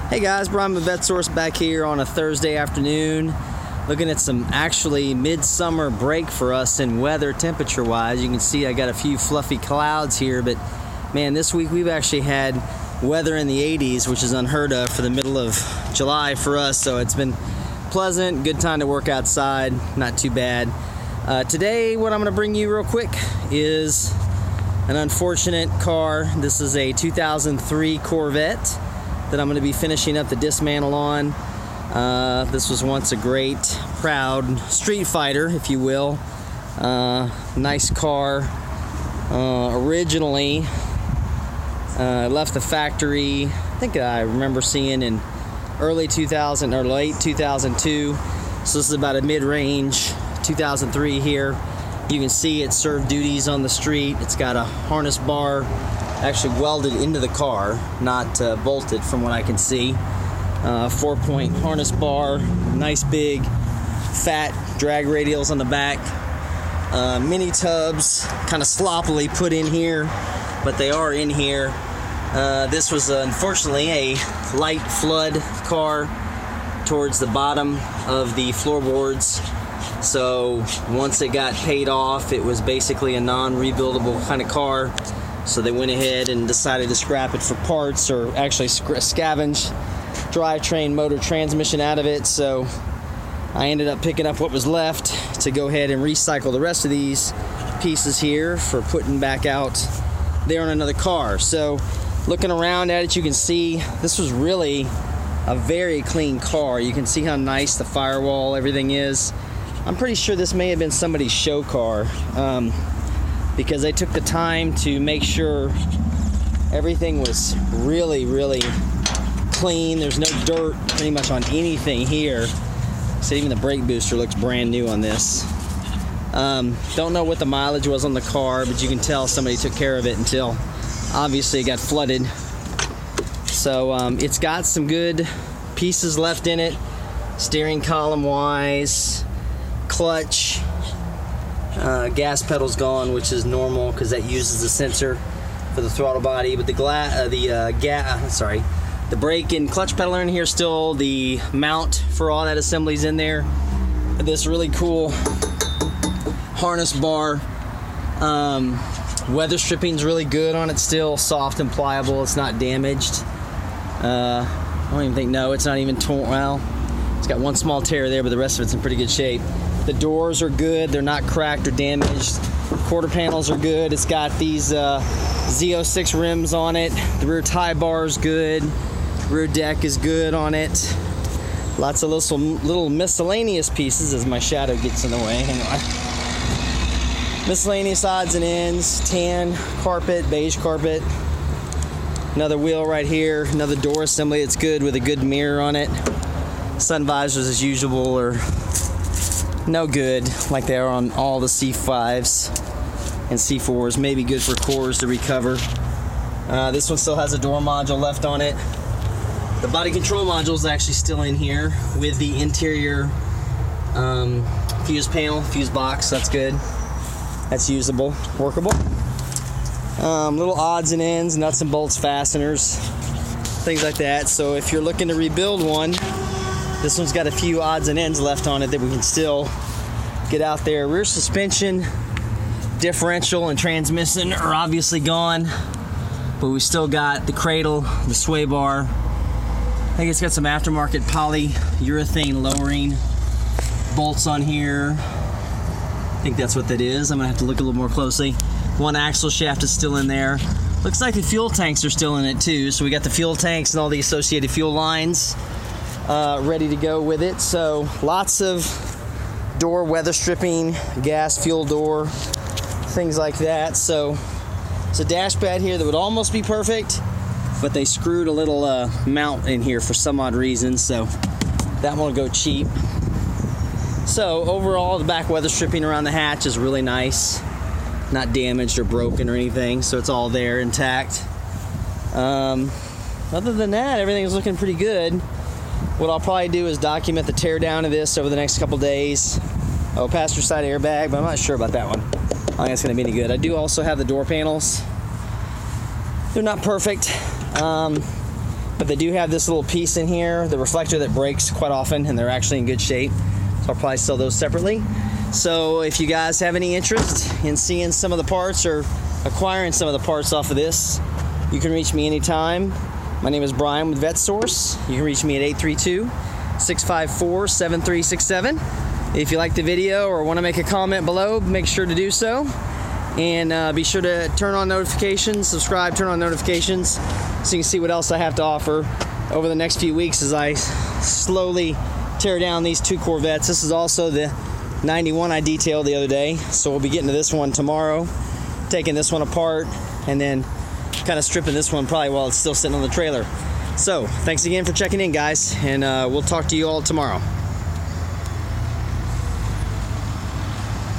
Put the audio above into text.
Hey guys, Brian with VetteSource back here on a Thursday afternoon, looking at some actually midsummer break for us in weather temperature wise. You can see I got a few fluffy clouds here, but man, this week we've actually had weather in the 80s, which is unheard of for the middle of July for us. So it's been pleasant, good time to work outside, not too bad. Today what I'm going to bring you real quick is an unfortunate car. This is a 2003 Corvette that I'm going to be finishing up the dismantle on. This was once a great, proud street fighter, if you will. Nice car. Originally left the factory, I think I remember seeing in early 2000 or late 2002. So this is about a mid-range 2003 here. You can see it served duties on the street. It's got a harness bar actually welded into the car, not bolted from what I can see. 4-point harness bar, nice big fat drag radials on the back. Mini tubs, kind of sloppily put in here, but they are in here. This was unfortunately a light flood car towards the bottom of the floorboards. So once it got paid off, it was basically a non-rebuildable kind of car. So they went ahead and decided to scrap it for parts, or actually scavenge drivetrain, motor, transmission out of it. So I ended up picking up what was left to go ahead and recycle the rest of these pieces here for putting back out there on another car. So looking around at it, you can see this was really a very clean car. You can see how nice the firewall, everything is. I'm pretty sure this may have been somebody's show car, because they took the time to make sure everything was really, really clean. There's no dirt pretty much on anything here. So even the brake booster looks brand new on this. Don't know what the mileage was on the car, but you can tell somebody took care of it until obviously it got flooded. So it's got some good pieces left in it, steering column wise, clutch. Gas pedal's gone, which is normal because that uses the sensor for the throttle body. But the brake and clutch pedal are in here still. The mount for all that assembly's in there. This really cool harness bar. Weather stripping's really good on it still, soft and pliable. It's not damaged. I don't even think, no, it's not even torn. Well, it's got one small tear there, but the rest of it's in pretty good shape. The doors are good, they're not cracked or damaged. Quarter panels are good. It's got these Z06 rims on it. The rear tie bar is good. Rear deck is good on it. Lots of little miscellaneous pieces as my shadow gets in the way. Hang on. Miscellaneous odds and ends. Tan carpet, beige carpet. Another wheel right here. Another door assembly. It's good with a good mirror on it. Sun visors as usual are no good, like they are on all the C5s and C4s. Maybe good for cores to recover. This one still has a door module left on it. The body control module is actually still in here with the interior fuse panel, fuse box. That's good. That's usable, workable. Little odds and ends, nuts and bolts, fasteners, things like that. So if you're looking to rebuild one, this one's got a few odds and ends left on it that we can still get out there. Rear suspension, differential, and transmission are obviously gone, but we still got the cradle, the sway bar. I think it's got some aftermarket polyurethane lowering bolts on here. I think that's what that is. I'm gonna have to look a little more closely. One axle shaft is still in there. Looks like the fuel tanks are still in it too. So we got the fuel tanks and all the associated fuel lines ready to go with it. So lots of door weather stripping, gas, fuel door, things like that. So it's a dash pad here that would almost be perfect, but they screwed a little mount in here for some odd reason, so that one will go cheap. So overall, the back weather stripping around the hatch is really nice, not damaged or broken or anything, so it's all there intact. Other than that, everything's looking pretty good. What I'll probably do is document the teardown of this over the next couple days. Oh, passenger side airbag, but I'm not sure about that one. I think it's going to be any good. I do also have the door panels. They're not perfect. but they do have this little piece in here, the reflector, that breaks quite often, and they're actually in good shape. So I'll probably sell those separately. So if you guys have any interest in seeing some of the parts or acquiring some of the parts off of this, you can reach me anytime. My name is Brian with VetteSource. You can reach me at 832-654-7367. If you like the video or want to make a comment below, make sure to do so. And be sure to turn on notifications, subscribe, turn on notifications, so you can see what else I have to offer over the next few weeks as I slowly tear down these 2 Corvettes. This is also the 91 I detailed the other day, so we'll be getting to this one tomorrow, taking this one apart, and then kind of stripping this one probably while it's still sitting on the trailer. So thanks again for checking in, guys, and we'll talk to you all tomorrow.